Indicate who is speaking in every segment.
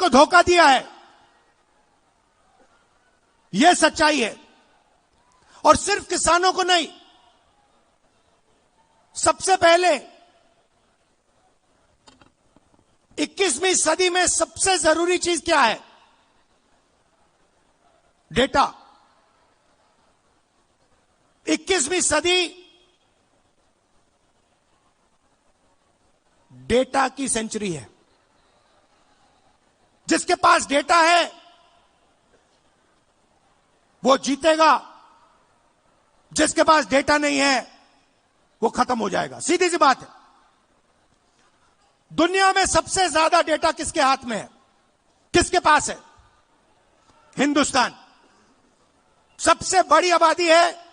Speaker 1: को धोखा दिया है। यह सच्चाई है। और सिर्फ किसानों को नहीं, सबसे पहले 21वीं सदी में सबसे जरूरी चीज क्या है? डेटा। 21वीं सदी डेटा की सेंचुरी है। जिसके पास डेटा है वो जीतेगा, जिसके पास डेटा नहीं है वो खत्म हो जाएगा। सीधी सी बात है। दुनिया में सबसे ज्यादा डेटा किसके हाथ में है? किसके पास है? हिंदुस्तान। सबसे बड़ी आबादी है,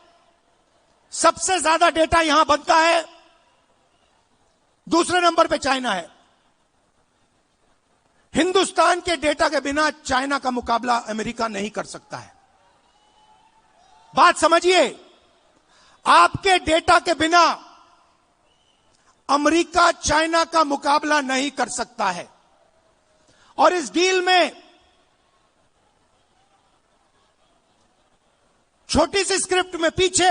Speaker 1: सबसे ज्यादा डेटा यहां बनता है। दूसरे नंबर पे चाइना है। हिंदुस्तान के डेटा के बिना चाइना का मुकाबला अमेरिका नहीं कर सकता है। बात समझिए, आपके डेटा के बिना अमेरिका चाइना का मुकाबला नहीं कर सकता है। और इस डील में छोटी सी स्क्रिप्ट में पीछे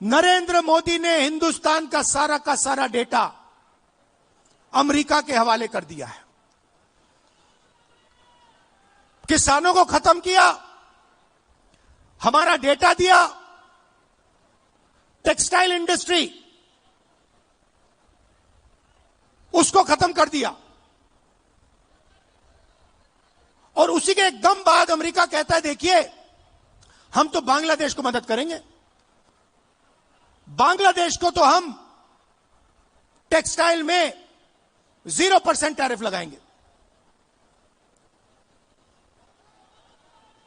Speaker 1: नरेंद्र मोदी ने हिंदुस्तान का सारा डेटा अमेरिका के हवाले कर दिया है। किसानों को खत्म किया, हमारा डेटा दिया, टेक्सटाइल इंडस्ट्री उसको खत्म कर दिया। और उसी के एकदम बाद अमेरिका कहता है देखिए हम तो बांग्लादेश को मदद करेंगे। बांग्लादेश को तो हम टेक्सटाइल में 0% टैरिफ लगाएंगे।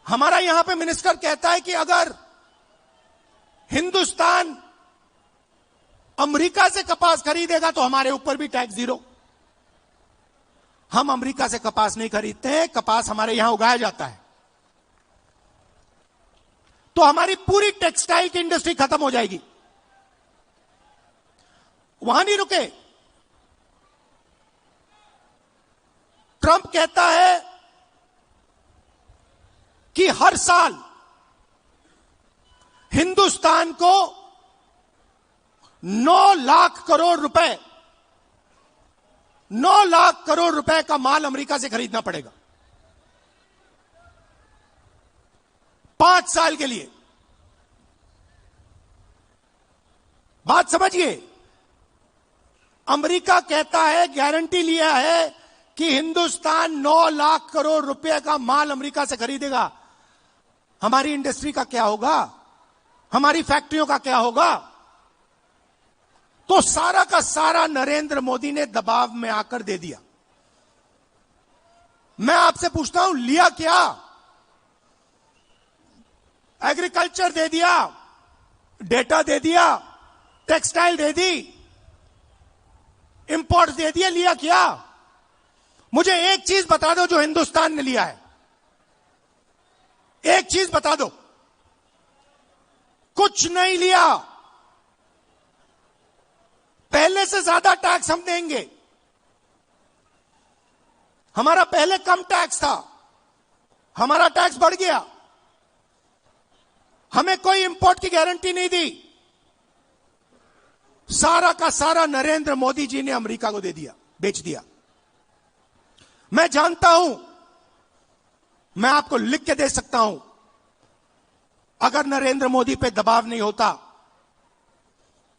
Speaker 1: हमारा यहां पे मिनिस्टर कहता है कि अगर हिंदुस्तान अमेरिका से कपास खरीदेगा तो हमारे ऊपर भी टैक्स 0। हम अमेरिका से कपास नहीं खरीदते हैं, कपास हमारे यहां उगाया जाता है। तो हमारी पूरी टेक्सटाइल की इंडस्ट्री खत्म हो जाएगी। वहां नहीं रुके। ट्रंप कहता है कि हर साल हिंदुस्तान को 9 लाख करोड़ रुपए 9 लाख करोड़ रुपए का माल अमेरिका से खरीदना पड़ेगा 5 साल के लिए। बात समझिए, अमेरिका कहता है, गारंटी लिया है कि हिंदुस्तान 9 लाख करोड़ रुपए का माल अमेरिका से खरीदेगा। हमारी इंडस्ट्री का क्या होगा? हमारी फैक्ट्रियों का क्या होगा? तो सारा का सारा नरेंद्र मोदी ने दबाव में आकर दे दिया। मैं आपसे पूछता हूं, लिया क्या? एग्रीकल्चर दे दिया, डेटा दे दिया, टेक्सटाइल दे दी, इंपोर्ट दे दिया, लिया क्या? मुझे एक चीज बता दो जो हिंदुस्तान ने लिया है। एक चीज बता दो। कुछ नहीं लिया। पहले से ज्यादा टैक्स हम देंगे। हमारा पहले कम टैक्स था, हमारा टैक्स बढ़ गया। हमें कोई इंपोर्ट की गारंटी नहीं दी। सारा का सारा नरेंद्र मोदी जी ने अमेरिका को दे दिया, बेच दिया। मैं जानता हूं, मैं आपको लिख के दे सकता हूं, अगर नरेंद्र मोदी पे दबाव नहीं होता,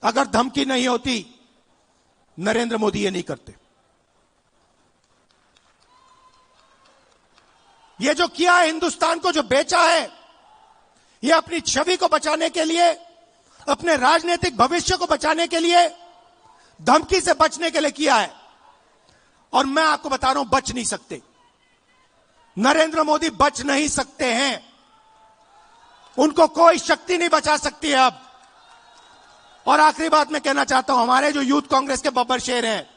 Speaker 1: अगर धमकी नहीं होती, नरेंद्र मोदी ये नहीं करते। ये जो किया है, हिंदुस्तान को जो बेचा है, ये अपनी छवि को बचाने के लिए, अपने राजनीतिक भविष्य को बचाने के लिए, धमकी से बचने के लिए किया है। और मैं आपको बता रहा हूं, बच नहीं सकते। नरेंद्र मोदी बच नहीं सकते हैं। उनको कोई शक्ति नहीं बचा सकती है अब। और आखिरी बात मैं कहना चाहता हूं, हमारे जो यूथ कांग्रेस के बब्बर शेर हैं,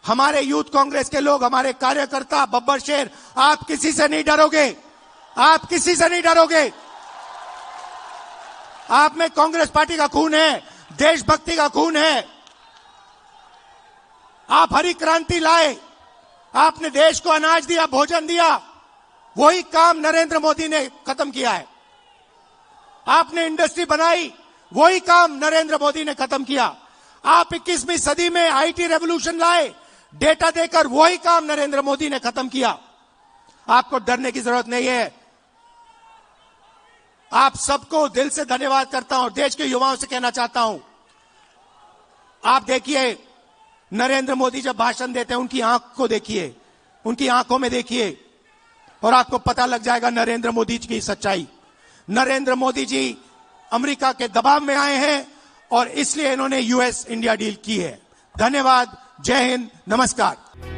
Speaker 1: हमारे यूथ कांग्रेस के लोग, हमारे कार्यकर्ता बब्बर शेर, आप किसी से नहीं डरोगे। आप किसी से नहीं डरोगे। आप में कांग्रेस पार्टी का खून है, देशभक्ति का खून है। आप हरी क्रांति लाए, आपने देश को अनाज दिया, भोजन दिया, वही काम नरेंद्र मोदी ने खत्म किया है। आपने इंडस्ट्री बनाई, वही काम नरेंद्र मोदी ने खत्म किया। आप 21वीं सदी में आईटी रेवोल्यूशन लाए, डेटा देकर, वही काम नरेंद्र मोदी ने खत्म किया। आपको डरने की जरूरत नहीं है। आप सबको दिल से धन्यवाद करता हूं। देश के युवाओं से कहना चाहता हूं, आप देखिए नरेंद्र मोदी जब भाषण देते हैं, उनकी आंख को देखिए, उनकी आंखों में देखिए, और आपको पता लग जाएगा नरेंद्र मोदी जी की सच्चाई। नरेंद्र मोदी जी अमेरिका के दबाव में आए हैं और इसलिए इन्होंने यूएस इंडिया डील की है। धन्यवाद। जय हिंद। नमस्कार।